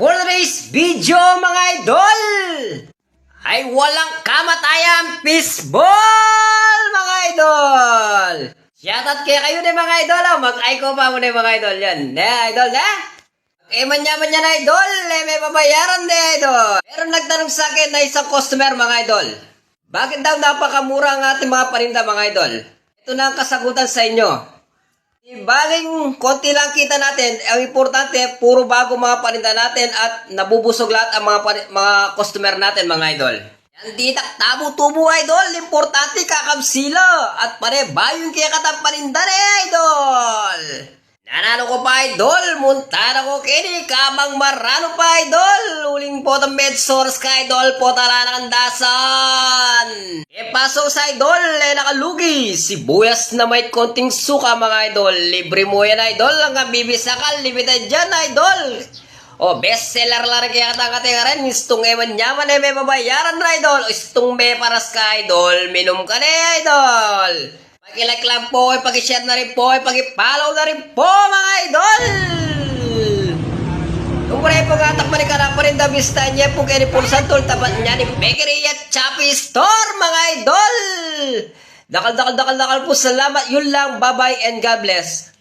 For today's video mga idol, ay walang kamatayan fishball mga idol. Shoutout kaya kayo na mga idol. Mag-aiko pa muna mga idol yan. Idol na? Manya-manya na idol. May babayaran na idol. Pero nagtanong sa akin na isang customer mga idol. Bakit daw napakamura ang ating mga paninda mga idol? Ito na ang kasagutan sa inyo. Baling konti lang kita natin, ang importante, puro bago mga paninda natin at nabubusog lahat ang mga customer natin mga idol. Yan di tabo-tubo idol, importante kakabsila at pare bayon kaya katang paninda na idol. Nanalo ko pa idol, muntana ko kini, kabang marano pa idol, uling po ang medsource ka idol, po tala ng andasan. Paso sa idol, nakalugi, sibuyas na may konting suka mga idol, libre mo yan idol, ang bibisakal, limited dyan idol. O bestseller lang kaya katang-katang rin, istong ewan nyaman may babayaran na idol, istong may paras ka idol, minum ka na idol. Pag-like lang po, pag-share na rin po, pag-follow na rin po mga idol! Kung pala po nga takpanin ka na pa rin dabista niya po kayo ni Pulsan Tol, tapat niya ni Bakery at Choppy Store mga idol! Dakal po, salamat, yun lang, bye-bye and God bless!